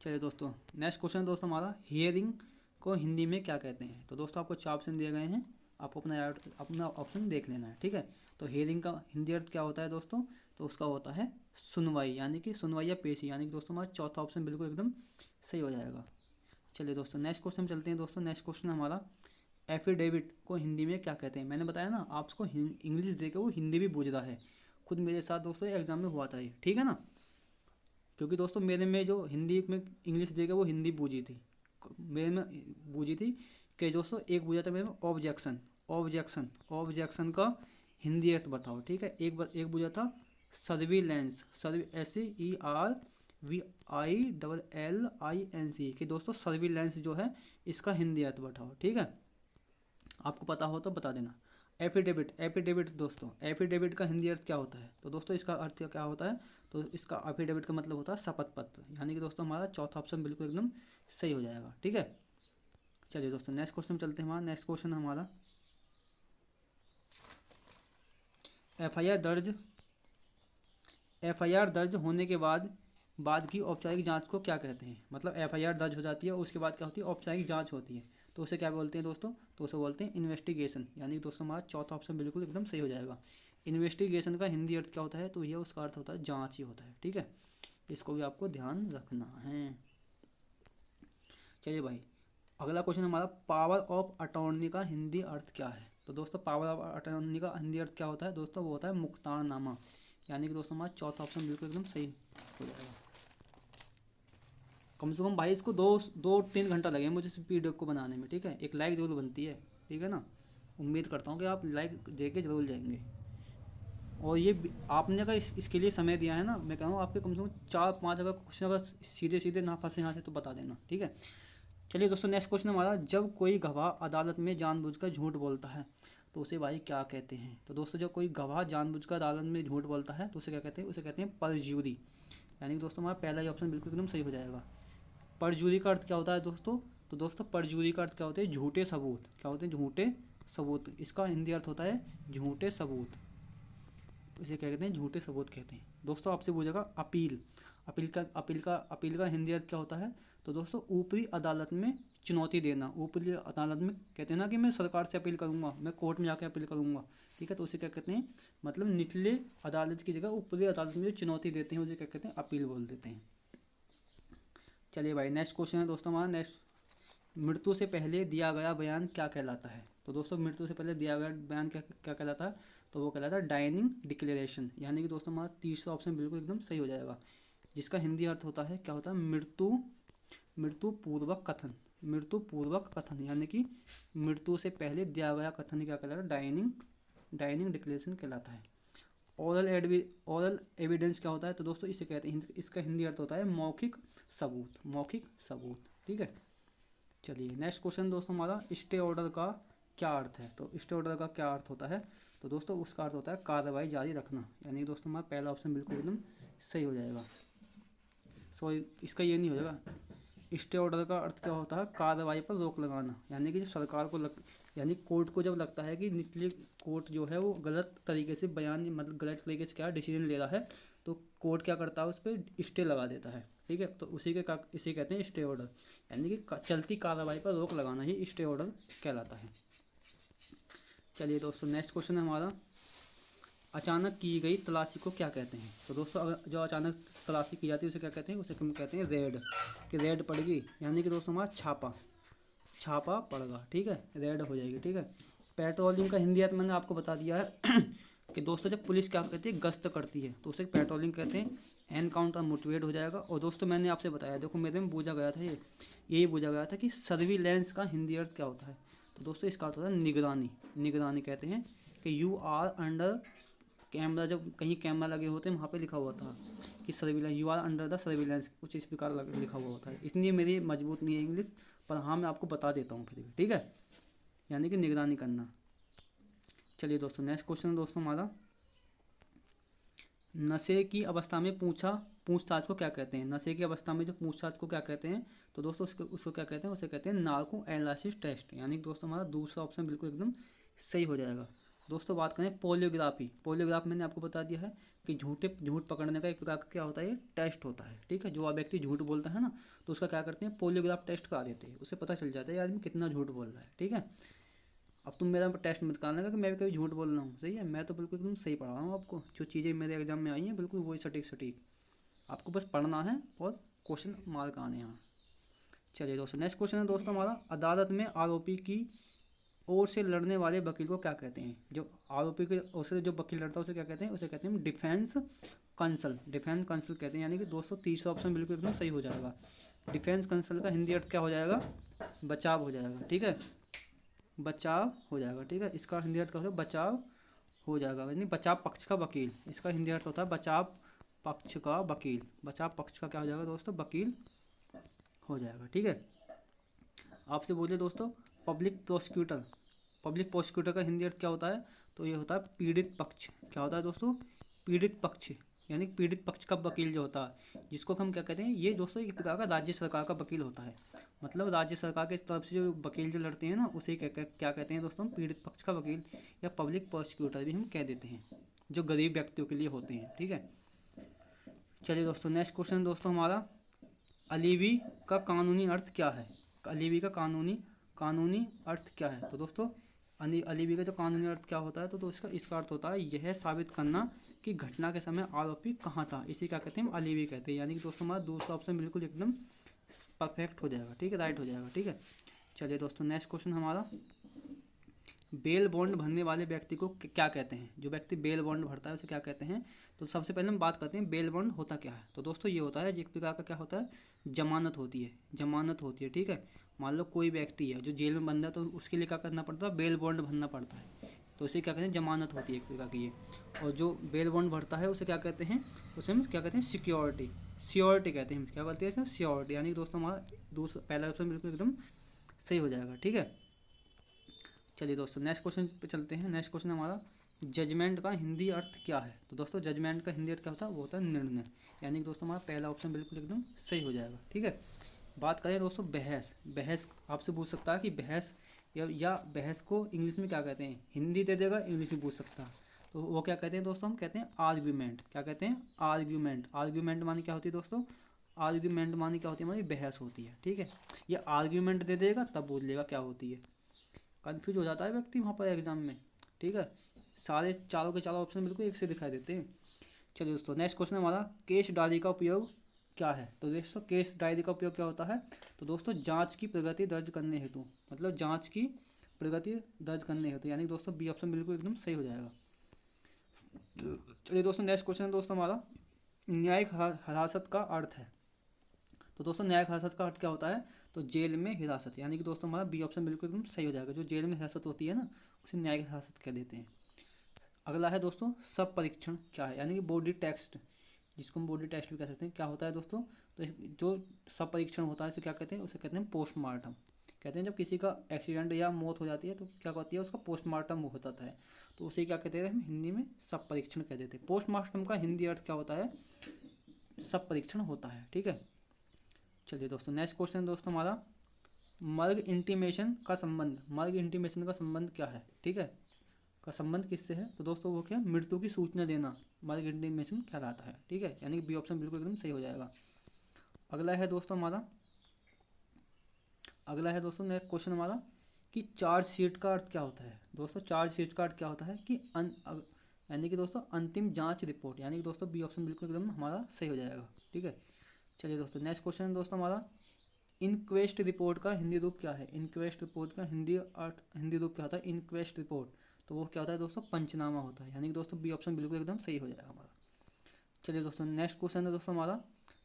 चलिए दोस्तों नेक्स्ट क्वेश्चन दोस्तों हमारा, हियरिंग को हिंदी में क्या कहते हैं। तो दोस्तों आपको 4 ऑप्शन दिए गए हैं, आपको अपना ऑप्शन देख लेना है। ठीक है, तो हियरिंग का हिंदी अर्थ क्या होता है दोस्तों, तो उसका होता है सुनवाई, यानी कि सुनवाई या पेशी, यानी कि दोस्तों हमारा चौथा ऑप्शन बिल्कुल एकदम सही हो जाएगा। चलिए दोस्तों नेक्स्ट क्वेश्चन चलते हैं दोस्तों। नेक्स्ट क्वेश्चन हमारा, एफिडेविट को हिंदी में क्या कहते हैं। मैंने बताया ना आपको इंग्लिश दे के वो हिंदी भी बूझ रहा है, खुद मेरे साथ दोस्तों एग्जाम में हुआ था ये। ठीक है ना, क्योंकि दोस्तों मेरे में जो हिंदी में इंग्लिश देगा वो हिंदी बूझी थी, मेरे में बूझी थी कि दोस्तों एक बूझा था मेरे में ऑब्जेक्शन, ऑब्जेक्शन का हिंदी अर्थ बताओ। ठीक है, एक बूझा था सर्विलेंस, SERVILLINC कि दोस्तों सर्विलेंस जो है इसका हिंदी अर्थ बताओ। ठीक है, आपको पता हो तो बता देना। एफिडेविट दोस्तों, एफिडेविट का हिंदी अर्थ क्या होता है, तो दोस्तों इसका अर्थ क्या होता है, तो इसका एफिडेविट का मतलब होता है शपथ पत्र, यानी कि दोस्तों हमारा चौथा ऑप्शन बिल्कुल एकदम सही हो जाएगा। ठीक है, चलिए दोस्तों नेक्स्ट क्वेश्चन चलते हैं। हमारा नेक्स्ट क्वेश्चन हमारा, एफआईआर दर्ज होने के बाद की औपचारिक जांच को क्या कहते हैं। मतलब एफआईआर दर्ज हो जाती है, उसके बाद क्या होती है, औपचारिक जांच होती है, तो उसे क्या बोलते हैं दोस्तों, तो उसे बोलते हैं इन्वेस्टिगेशन, यानी कि दोस्तों हमारा चौथा ऑप्शन बिल्कुल एकदम सही हो जाएगा। इन्वेस्टिगेशन का हिंदी अर्थ क्या होता है, तो यह उसका अर्थ होता है जाँच ही होता है। ठीक है, इसको भी आपको ध्यान रखना है। चलिए भाई, अगला क्वेश्चन हमारा, पावर ऑफ अटॉर्नी का हिंदी अर्थ क्या है। तो दोस्तों पावर ऑफ अटॉर्नी का हिंदी अर्थ क्या होता है दोस्तों, वो होता है मुख्तारनामा। यानी कि दोस्तों हमारा चौथा ऑप्शन बिल्कुल एकदम सही हो जाएगा। कम से कम भाई इसको 2-3 घंटा लगे मुझे इस PDF को बनाने में, ठीक है। एक लाइक जरूर बनती है, ठीक है ना। उम्मीद करता हूँ कि आप लाइक दे के जरूर जाएंगे। और ये आपने अगर इसके लिए समय दिया है ना, मैं कह रहा हूँ आपके कम से कम 4-5 अगर क्वेश्चन अगर सीधे सीधे ना फंसे यहाँ से तो बता देना, ठीक है। चलिए दोस्तों नेक्स्ट क्वेश्चन हमारा, जब कोई गवाह अदालत में जानबूझकर झूठ बोलता है तो उसे भाई क्या कहते हैं। तो दोस्तों जब कोई गवाह जानबूझकर अदालत में झूठ बोलता है तो उसे क्या कहते हैं, उसे कहते हैं परजूरी। यानी कि दोस्तों हमारा पहला ही ऑप्शन बिल्कुल एकदम सही हो जाएगा। परजूरी का अर्थ क्या होता है दोस्तों, तो दोस्तों परजूरी का अर्थ क्या होते हैं, झूठे सबूत। क्या होते हैं, झूठे सबूत। इसका हिंदी अर्थ होता है झूठे सबूत। इसे क्या कहते हैं, झूठे सबूत कहते हैं। दोस्तों आपसे पूछेगा अपील, अपील का हिंदी अर्थ क्या होता है, तो दोस्तों ऊपरी अदालत में चुनौती देना। ऊपरी अदालत में कहते हैं ना कि मैं सरकार से अपील करूंगा, मैं कोर्ट में जाकर अपील करूंगा, ठीक है। तो उसे क्या कहते हैं, मतलब निचले अदालत की जगह ऊपरी अदालत में जो चुनौती देते हैं उसे क्या कहते हैं, अपील बोल देते हैं। चलिए भाई नेक्स्ट क्वेश्चन है दोस्तों हमारा नेक्स्ट, मृत्यु से पहले दिया गया बयान क्या कहलाता है। तो दोस्तों मृत्यु से पहले दिया गया बयान क्या कहलाता है, तो वो कहलाता है डाइनिंग डिक्लेरेशन। यानी कि दोस्तों हमारा तीसरा ऑप्शन बिल्कुल एकदम सही हो जाएगा, जिसका हिंदी अर्थ होता है, क्या होता है, मृत्यु पूर्वक कथन। मृत्यु पूर्वक कथन यानी कि मृत्यु से पहले दिया गया कथन क्या कहलाता है, डाइनिंग डिक्लेरेशन कहलाता है। ओरल एविडेंस क्या होता है, तो दोस्तों इसे कहते हैं, इसका हिंदी अर्थ होता है मौखिक सबूत, ठीक है। चलिए नेक्स्ट क्वेश्चन दोस्तों हमारा, स्टे ऑर्डर का क्या अर्थ है। तो स्टे ऑर्डर का क्या अर्थ होता है, तो दोस्तों उसका अर्थ होता है कार्रवाई जारी रखना। यानी कि दोस्तों हमारा पहला ऑप्शन बिल्कुल एकदम सही हो जाएगा। सॉरी इसका ये नहीं हो जाएगा, स्टे ऑर्डर का अर्थ क्या होता है, कार्रवाई पर रोक लगाना। यानी कि जब सरकार को यानी कोर्ट को जब लगता है कि निचली कोर्ट जो है वो गलत तरीके से बयान, मतलब गलत तरीके से क्या डिसीजन ले रहा है, तो कोर्ट क्या करता है, उस पर स्टे लगा देता है, ठीक है। तो इसे कहते हैं स्टे ऑर्डर। यानी कि चलती कार्रवाई पर रोक लगाना ही स्टे ऑर्डर कहलाता है। चलिए दोस्तों नेक्स्ट क्वेश्चन है हमारा, अचानक की गई तलाशी को क्या कहते हैं। तो दोस्तों अगर जो अचानक तलाशी की जाती है उसे क्या कहते हैं, उसे हम कहते हैं रेड। कि रेड पड़ेगी, यानी कि दोस्तों हमारा छापा पड़ेगा, ठीक है, रेड हो जाएगी, ठीक है। पेट्रोलिंग का हिंदी अर्थ मैंने आपको बता दिया है कि दोस्तों जब पुलिस क्या करती है, गश्त करती है, तो उसे पेट्रोलिंग कहते हैं। एनकाउंटर मुठभेड़ हो जाएगा। और दोस्तों मैंने आपसे बताया, देखो मेरे में पूछा गया था, यही पूछा गया था कि सर्विलेंस का हिंदी अर्थ क्या होता है। तो दोस्तों इसका अर्थ होता है निगरानी कहते हैं कि यू आर अंडर कैमरा। जब कहीं कैमरा लगे होते हैं वहाँ पे लिखा हुआ था कि surveillance, you are under the surveillance, कुछ इस प्रकार लिखा हुआ होता है। इसलिए मेरी मजबूत नहीं है इंग्लिश, पर हाँ मैं आपको बता देता हूँ फिर भी, ठीक है। यानी कि निगरानी करना। चलिए दोस्तों नेक्स्ट क्वेश्चन है दोस्तों हमारा, नशे की अवस्था में पूछताछ को क्या कहते हैं। नशे की अवस्था में जो पूछताछ को क्या कहते हैं, तो दोस्तों उसको क्या कहते हैं, उसे कहते हैं नार्को एनालिसिस टेस्ट। यानी कि दोस्तों हमारा दूसरा ऑप्शन बिल्कुल एकदम सही हो जाएगा। दोस्तों बात करें पोलियोग्राफ मैंने आपको बता दिया है कि झूठ पकड़ने का एक प्रकार का क्या होता है, ये टेस्ट होता है, ठीक है। जो व्यक्ति झूठ बोलता है ना, तो उसका क्या करते हैं, पोलियोग्राफ टेस्ट करा देते हैं, उससे पता चल जाता है ये आदमी कितना झूठ बोल रहा है, ठीक है। अब तुम मेरा टेस्ट मत करना कि मैं भी कभी झूठ बोल रहा हूँ, सही है। मैं तो बिल्कुल एकदम सही पढ़ा रहा हूँ आपको, जो चीज़ें मेरे एग्जाम में आई हैं बिल्कुल वही सटीक। आपको बस पढ़ना है और क्वेश्चन मार्क आने हैं। चलिए दोस्तों नेक्स्ट क्वेश्चन है दोस्तों हमारा, अदालत में आरोपी की ओर से लड़ने वाले वकील को क्या कहते हैं। जो आरोपी की ओर से जो वकील लड़ता है उसे क्या कहते हैं, उसे कहते हैं डिफेंस काउंसिल कहते हैं। यानी कि दोस्तों तीसरा ऑप्शन बिल्कुल एकदम सही हो जाएगा। डिफेंस काउंसिल का हिंदी अर्थ क्या हो जाएगा, बचाव हो जाएगा, ठीक है, बचाव हो जाएगा, ठीक है। इसका हिंदी अर्थ क्या होता है, बचाव हो जाएगा, यानी बचाव पक्ष का वकील। इसका हिंदी अर्थ होता है बचाव पक्ष का वकील। बचाव पक्ष का क्या हो जाएगा दोस्तों, वकील हो जाएगा, ठीक है। आपसे बोलिए दोस्तों, पब्लिक प्रोसिक्यूटर का हिंदी अर्थ क्या होता है, तो ये होता है पीड़ित पक्ष। क्या होता है दोस्तों, पीड़ित पक्ष, यानी पीड़ित पक्ष का वकील जो होता है, जिसको हम क्या कहते हैं, ये दोस्तों एक प्रकार का राज्य सरकार का वकील होता है। मतलब राज्य सरकार की तरफ से जो वकील जो लड़ते हैं ना, उसे क्या कहते हैं दोस्तों, पीड़ित पक्ष का वकील या पब्लिक प्रोसिक्यूटर भी हम कह देते हैं, जो गरीब व्यक्तियों के लिए होते हैं, ठीक है। चलिए दोस्तों नेक्स्ट क्वेश्चन दोस्तों हमारा, अलीवी का कानूनी अर्थ क्या है। अलीवी का कानूनी अर्थ क्या है, तो दोस्तों अलीवी का जो कानूनी अर्थ क्या होता है, तो इसका अर्थ होता है यह साबित करना कि घटना के समय आरोपी कहाँ था। इसी क्या कहते हैं, हम अलीवी कहते हैं। यानी कि दोस्तों हमारा दूसरा ऑप्शन बिल्कुल एकदम परफेक्ट हो जाएगा, ठीक है, राइट हो जाएगा, ठीक है। चलिए दोस्तों नेक्स्ट क्वेश्चन हमारा, बेल बॉन्ड भरने वाले व्यक्ति को क्या कहते हैं? जो व्यक्ति बेल बॉन्ड भरता है उसे क्या कहते हैं? तो सबसे पहले हम बात करते हैं बेल बॉन्ड होता क्या है। तो दोस्तों ये होता है एक प्रकार का क्या होता है, जमानत होती है, जमानत होती है, ठीक है। मान लो कोई व्यक्ति है जो जेल में बंद है, तो उसके लिए क्या करना पड़ता है, बेल बॉन्ड भरना पड़ता है, तो उसे क्या कहते हैं, जमानत होती है एक प्रकार की ये। और जो बेल बॉन्ड भरता है उसे क्या कहते हैं, उसे हम क्या कहते हैं, सिक्योरिटी, श्योरिटी कहते हैं। हम क्या बोलते हैं, श्योरिटी। यानी दोस्तों हमारा दूसरा पहला ऑप्शन बिल्कुल एकदम सही हो जाएगा, ठीक है। चलिए दोस्तों नेक्स्ट क्वेश्चन पे चलते हैं। नेक्स्ट क्वेश्चन हमारा, जजमेंट का हिंदी अर्थ क्या है? तो दोस्तों जजमेंट का हिंदी अर्थ क्या होता है, वो होता है निर्णय। यानी कि दोस्तों हमारा पहला ऑप्शन बिल्कुल एकदम सही हो जाएगा, ठीक है। बात करें दोस्तों बहस, बहस आपसे पूछ सकता है कि बहस या बहस को इंग्लिश में क्या कहते हैं, हिंदी दे देगा, इंग्लिश में पूछ सकता है। तो वो क्या कहते हैं दोस्तों, हम कहते हैं आर्ग्यूमेंट। क्या कहते हैं, आर्ग्यूमेंट। आर्ग्यूमेंट माने क्या होती है दोस्तों, आर्ग्यूमेंट माने क्या होती है, हमारी बहस होती है, ठीक है। ये आर्ग्यूमेंट दे देगा तब बोल लेगा क्या होती है। कन्फ्यूज हो जाता है व्यक्ति वहाँ पर एग्जाम में, ठीक है। सारे चारों के चारों ऑप्शन बिल्कुल एक से दिखाई देते हैं। चलिए दोस्तों नेक्स्ट क्वेश्चन हमारा, केस डायरी का उपयोग क्या है? तो दोस्तों केस डायरी का उपयोग क्या होता है? तो दोस्तों जांच की प्रगति दर्ज करने हेतु, मतलब जांच की प्रगति दर्ज करने हेतु। यानी दोस्तों बी ऑप्शन बिल्कुल एकदम सही हो जाएगा। चलिए दोस्तों नेक्स्ट क्वेश्चन दोस्तों हमारा, न्यायिक हिरासत का अर्थ है। तो दोस्तों न्यायिक हिरासत का अर्थ क्या होता है? तो जेल में हिरासत। यानी कि दोस्तों हमारा बी ऑप्शन बिल्कुल एकदम सही हो जाएगा। जो जेल में हिरासत होती है ना, उसे न्यायिक हिरासत कह देते हैं। अगला है दोस्तों, सब परीक्षण क्या है? यानी कि बॉडी टेस्ट, जिसको हम बॉडी टेस्ट भी कह सकते हैं। क्या होता है दोस्तों, तो जो सब परीक्षण होता है उसे क्या कहते हैं, उसे कहते हैं पोस्टमार्टम। कहते हैं जब किसी का एक्सीडेंट या मौत हो जाती है तो क्या होती है, उसका पोस्टमार्टम होता है, तो उसे क्या कहते हैं, हम हिंदी में सब परीक्षण कह देते हैं। पोस्टमार्टम का हिंदी अर्थ क्या होता है, सब परीक्षण होता है, ठीक है। चलिए दोस्तों नेक्स्ट क्वेश्चन दोस्तों हमारा, मर्ग इंटीमेशन का संबंध, मर्ग इंटीमेशन का संबंध क्या है, ठीक है, का संबंध किससे है? तो दोस्तों वो क्या, मृत्यु की सूचना देना मर्ग इंटीमेशन कहलाता है, ठीक है। यानी कि बी ऑप्शन बिल्कुल एकदम सही हो जाएगा। अगला है दोस्तों हमारा, अगला है दोस्तों नेक्स्ट क्वेश्चन हमारा, कि चार्जशीट का अर्थ क्या होता है? दोस्तों चार्जशीट का अर्थ क्या होता है कि यानी कि दोस्तों अंतिम जांच रिपोर्ट। यानी कि दोस्तों बी ऑप्शन बिल्कुल एकदम हमारा सही हो जाएगा, ठीक है। चलिए दोस्तों नेक्स्ट क्वेश्चन दोस्तों हमारा, इनक्वेस्ट रिपोर्ट का हिंदी रूप क्या है? इनक्वेस्ट रिपोर्ट का हिंदी रूप क्या होता है, इनक्वेस्ट रिपोर्ट। तो वो क्या होता है दोस्तों, पंचनामा होता है। यानी कि दोस्तों बी ऑप्शन बिल्कुल एकदम सही हो जाएगा हमारा। चलिए दोस्तों नेक्स्ट क्वेश्चन है दोस्तों हमारा,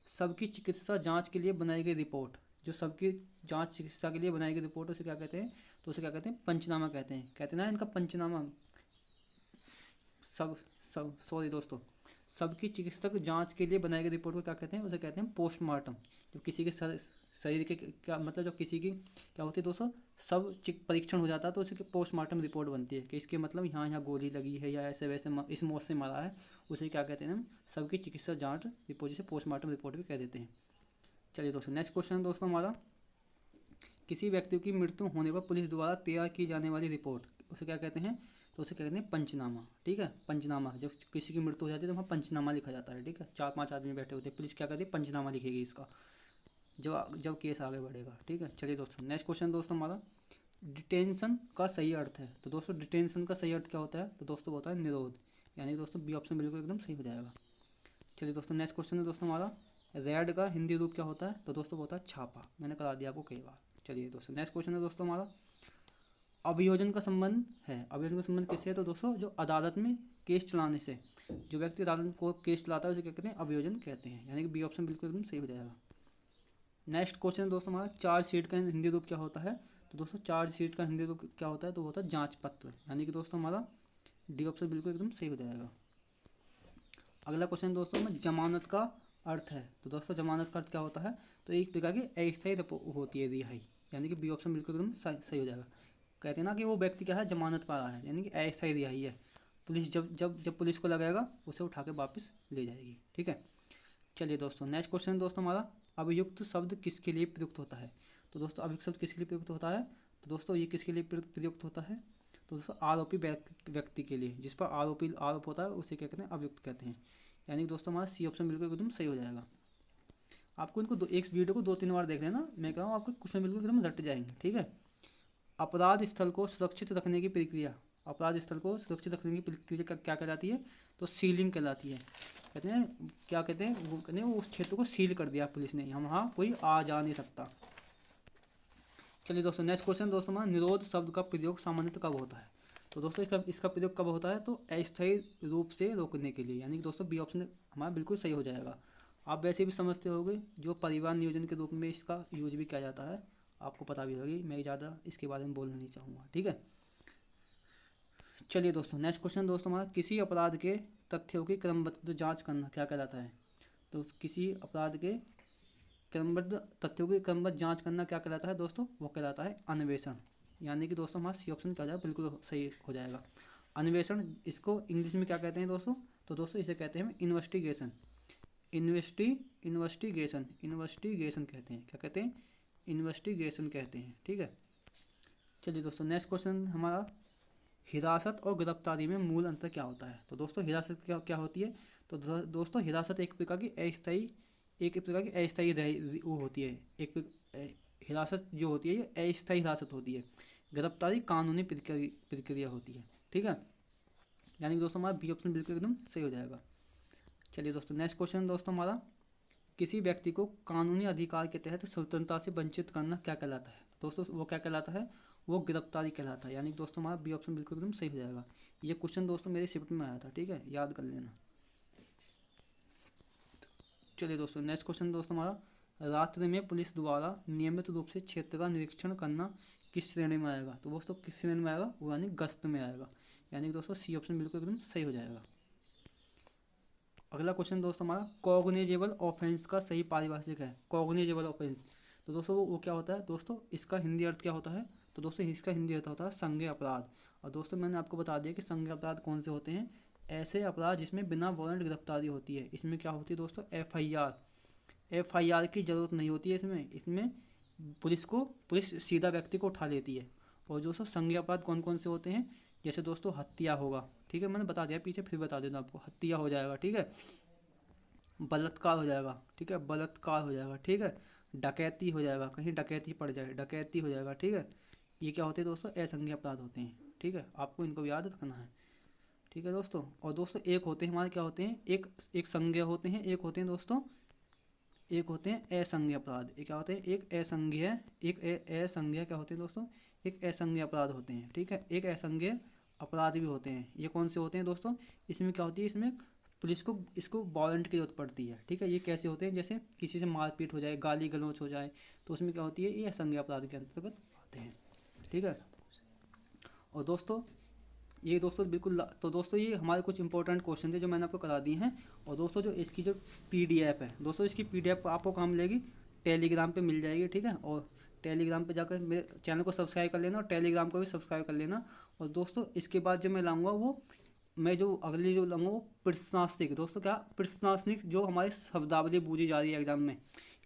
सबकी चिकित्सा जांच के लिए बनाई गई रिपोर्ट। जो सबकी जांच चिकित्सा के लिए बनाई गई रिपोर्ट उसे क्या कहते हैं? तो उसे क्या कहते हैं, पंचनामा कहते हैं। कहते हैं ना इनका पंचनामा, सॉरी दोस्तों, सबकी चिकित्सक जांच के लिए बनाई गई रिपोर्ट को क्या कहते हैं, उसे कहते हैं पोस्टमार्टम। जब किसी के शरीर के क्या मतलब, जब किसी की क्या होती है दोस्तों, सब परीक्षण हो जाता है तो उसे पोस्टमार्टम रिपोर्ट बनती है कि इसके मतलब यहाँ यहाँ गोली लगी है या ऐसे वैसे इस मौत से मरा है, उसे क्या कहते हैं हम, सबकी चिकित्सा जांच रिपोर्ट, जिसे पोस्टमार्टम रिपोर्ट भी कह देते हैं। चलिए दोस्तों नेक्स्ट क्वेश्चन है दोस्तों हमारा, किसी व्यक्ति की मृत्यु होने पर पुलिस द्वारा तैयार की जाने वाली रिपोर्ट उसे क्या कहते हैं? तो उसे कहते हैं पंचनामा, ठीक है। पंचनामा, जब किसी की मृत्यु हो जाती है तो वहाँ पंचनामा लिखा जाता है, ठीक है। 4-5 आदमी बैठे होते हैं, पुलिस क्या करती है, पंचनामा लिखेगी इसका, जब केस आगे बढ़ेगा, ठीक है। चलिए दोस्तों नेक्स्ट क्वेश्चन दोस्तों हमारा, डिटेंशन का सही अर्थ है। तो दोस्तों डिटेंशन का सही अर्थ क्या होता है? तो दोस्तों होता है निरोध। यानी दोस्तों बी ऑप्शन बिल्कुल एकदम सही हो जाएगा। चलिए दोस्तों नेक्स्ट क्वेश्चन है दोस्तों हमारा, रेड का हिंदी रूप क्या होता है? तो दोस्तों होता है छापा। मैंने करा दिया आपको कई बार। चलिए दोस्तों नेक्स्ट क्वेश्चन है दोस्तों हमारा, अभियोजन का संबंध है। अभियोजन का संबंध किससे है? तो दोस्तों जो अदालत में केस चलाने से, जो व्यक्ति अदालत को केस चलाता है उसे क्या कहते हैं? अभियोजन कहते हैं। यानी कि बी ऑप्शन बिल्कुल एकदम सही हो जाएगा। नेक्स्ट क्वेश्चन दोस्तों हमारा, चार्जशीट का हिंदी रूप क्या होता है? तो दोस्तों चार्जशीट का हिंदी रूप क्या होता है? तो होता है जांच पत्र। यानी कि दोस्तों हमारा डी ऑप्शन बिल्कुल एकदम सही हो जाएगा। अगला क्वेश्चन दोस्तों में, जमानत का अर्थ है। तो दोस्तों जमानत का अर्थ क्या होता है? तो एक प्रकार की अस्थायी होती है रिहाई। यानी कि बी ऑप्शन बिल्कुल एकदम सही हो जाएगा। कहते हैं ना कि वो व्यक्ति क्या है, जमानत पा रहा है, यानी कि अस्थायी रिहाई है। पुलिस जब पुलिस को लगाएगा उसे उठा के वापस ले जाएगी, ठीक है। चलिए दोस्तों नेक्स्ट क्वेश्चन दोस्तों हमारा, अभियुक्त शब्द किसके लिए प्रयुक्त होता है? तो दोस्तों अभियुक्त शब्द किसके लिए प्रयुक्त होता है? तो दोस्तों ये किसके लिए प्रयुक्त होता है? तो दोस्तों आरोपी व्यक्ति के लिए, जिस पर आरोप होता है उसे क्या कहते हैं? अभियुक्त कहते हैं। यानी कि दोस्तों हमारा सी ऑप्शन बिल्कुल एकदम सही हो जाएगा। आपको इनको एक वीडियो को 2-3 बार देख लेना, मैं कह रहा हूँ आपके क्वेश्चन बिल्कुल एकदम रट जाएंगे, ठीक है। अपराध स्थल को सुरक्षित रखने की प्रक्रिया, अपराध स्थल को सुरक्षित रखने की प्रक्रिया क्या कहलाती है? तो सीलिंग कहलाती है। कहते हैं क्या कहते हैं, वो कहते हैं उस क्षेत्र को सील कर दिया पुलिस ने, हम वहाँ कोई आ जा नहीं सकता। चलिए दोस्तों नेक्स्ट क्वेश्चन दोस्तों हमारा, निरोध शब्द का प्रयोग सामान्यतः कब होता है? तो दोस्तों इसका प्रयोग कब होता है, तो अस्थायी रूप से रोकने के लिए, यानी कि दोस्तों बी ऑप्शन हमारा बिल्कुल सही हो जाएगा। आप वैसे भी समझते होंगे जो परिवार नियोजन के रूप में इसका यूज भी किया जाता है, आपको पता भी होगी, मैं ज़्यादा इसके बारे में बोलना नहीं चाहूँगा, ठीक है। चलिए दोस्तों नेक्स्ट क्वेश्चन दोस्तों हमारा, किसी अपराध के तथ्यों की क्रमबद्ध जांच करना क्या कहलाता है। तो किसी अपराध के क्रमबद्ध तथ्यों की क्रमबद्ध जांच करना क्या कहलाता है दोस्तों, वो कहलाता है अन्वेषण। यानी कि दोस्तों हमारा सी ऑप्शन क्या हो जाएगा, बिल्कुल सही हो जाएगा अन्वेषण। इसको इंग्लिश में क्या कहते हैं दोस्तों, तो दोस्तों इसे कहते हैं इन्वेस्टिगेशन। इन्वेस्टिगेशन कहते हैं, क्या कहते हैं, इन्वेस्टिगेशन कहते हैं, ठीक है। चलिए दोस्तों नेक्स्ट क्वेश्चन हमारा, हिरासत और गिरफ्तारी में मूल अंतर क्या होता है। तो दोस्तों हिरासत क्या होती है, तो दोस्तों हिरासत एक प्रकार की अस्थायी वो होती है, हिरासत जो होती है ये अस्थायी हिरासत होती है। गिरफ्तारी कानूनी प्रक्रिया होती है, ठीक है। यानी कि दोस्तों हमारा बी ऑप्शन बिल्कुल एकदम सही हो जाएगा। चलिए दोस्तों नेक्स्ट क्वेश्चन दोस्तों हमारा, किसी व्यक्ति को कानूनी अधिकार के तहत स्वतंत्रता से वंचित करना क्या कहलाता है। दोस्तों वो क्या कहलाता है, वो गिरफ्तारी कहलाता है। यानी कि दोस्तों हमारा बी ऑप्शन बिल्कुल एकदम सही हो जाएगा। ये क्वेश्चन दोस्तों मेरे शिफ्ट में आया था, ठीक है, याद कर लेना। चलिए दोस्तों नेक्स्ट क्वेश्चन दोस्तों हमारा, रात्रि में पुलिस द्वारा नियमित रूप से क्षेत्र का निरीक्षण करना किस श्रेणी में आएगा। तो दोस्तों किस श्रेणी में आएगा, वो यानी गश्त में आएगा। यानी कि दोस्तों सी ऑप्शन बिल्कुल एकदम सही हो जाएगा। अगला क्वेश्चन दोस्तों हमारा, कॉग्निजेबल ऑफेंस का सही पारिभाषिक है। कॉग्निजेबल ऑफेंस, तो दोस्तों वो क्या होता है दोस्तों, इसका हिंदी अर्थ क्या होता है, तो दोस्तों इसका हिंदी अर्थ होता है संज्ञेय अपराध। और दोस्तों मैंने आपको बता दिया कि संज्ञेय अपराध कौन से होते हैं, ऐसे अपराध जिसमें बिना वारंट गिरफ्तारी होती है। इसमें क्या होती है दोस्तों, एफआईआर की ज़रूरत नहीं होती है। इसमें पुलिस सीधा व्यक्ति को उठा लेती है। और दोस्तों संज्ञेय अपराध कौन कौन से होते हैं, जैसे दोस्तों हत्या होगा, ठीक है, मैंने बता दिया पीछे, फिर बता देना आपको, हत्या हो जाएगा, ठीक है, बलात्कार हो जाएगा, ठीक है, बलात्कार हो जाएगा, ठीक है, डकैती हो जाएगा, कहीं डकैती पड़ जाए डकैती हो जाएगा, ठीक है। ये क्या होते हैं दोस्तों, असंज्ञेय अपराध होते हैं, ठीक है, आपको इनको याद रखना है, ठीक है दोस्तों। और दोस्तों एक होते हैं हमारे क्या होते हैं, एक संज्ञेय होते हैं, एक होते हैं दोस्तों, एक होते हैं असंज्ञेय अपराध। ये क्या होते हैं, एक असंज्ञेय क्या होते हैं दोस्तों, एक असंज्ञेय अपराध होते हैं, ठीक है, एक असंज्ञेय अपराध भी होते हैं। ये कौन से होते हैं दोस्तों, इसमें क्या होती है, इसमें पुलिस को इसको वारंट की जरूरत पड़ती है, ठीक है। ये कैसे होते हैं, जैसे किसी से मारपीट हो जाए, गाली गलौच हो जाए, तो उसमें क्या होती है, ये असंज्ञेय अपराध के अंतर्गत आते हैं, ठीक है। और दोस्तों ये दोस्तों बिल्कुल, तो दोस्तों ये हमारे कुछ इंपॉर्टेंट क्वेश्चन थे जो मैंने आपको करा दिए हैं। और दोस्तों जो इसकी जो पीडीएफ है दोस्तों, इसकी पीडीएफ आपको कहाँ मिलेगी, टेलीग्राम पे मिल जाएगी, ठीक है। और टेलीग्राम पे जाकर मेरे चैनल को सब्सक्राइब कर लेना और टेलीग्राम को भी सब्सक्राइब कर लेना। और दोस्तों इसके बाद जो मैं लाऊंगा वो, मैं जो अगली जो लाऊंगा वो प्रश्नावली, दोस्तों क्या प्रश्नावली, जो हमारी शब्दावली बूझी जा रही है एग्जाम में,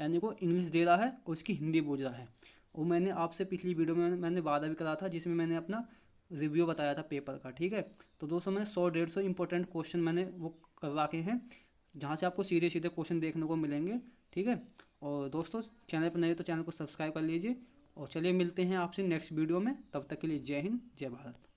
यानी वो इंग्लिश दे रहा है और उसकी हिंदी बूझ रहा है। वो मैंने आपसे पिछली वीडियो में मैंने वादा भी करा था, जिसमें मैंने अपना रिव्यू बताया था पेपर का, ठीक है। तो दोस्तों मैंने 100-150 इंपॉर्टेंट क्वेश्चन मैंने वो कर रखे हैं, जहाँ से आपको सीधे सीधे क्वेश्चन देखने को मिलेंगे, ठीक है। और दोस्तों चैनल पर नए तो चैनल को सब्सक्राइब कर लीजिए। और चलिए मिलते हैं आपसे नेक्स्ट वीडियो में, तब तक के लिए जय हिंद जय भारत।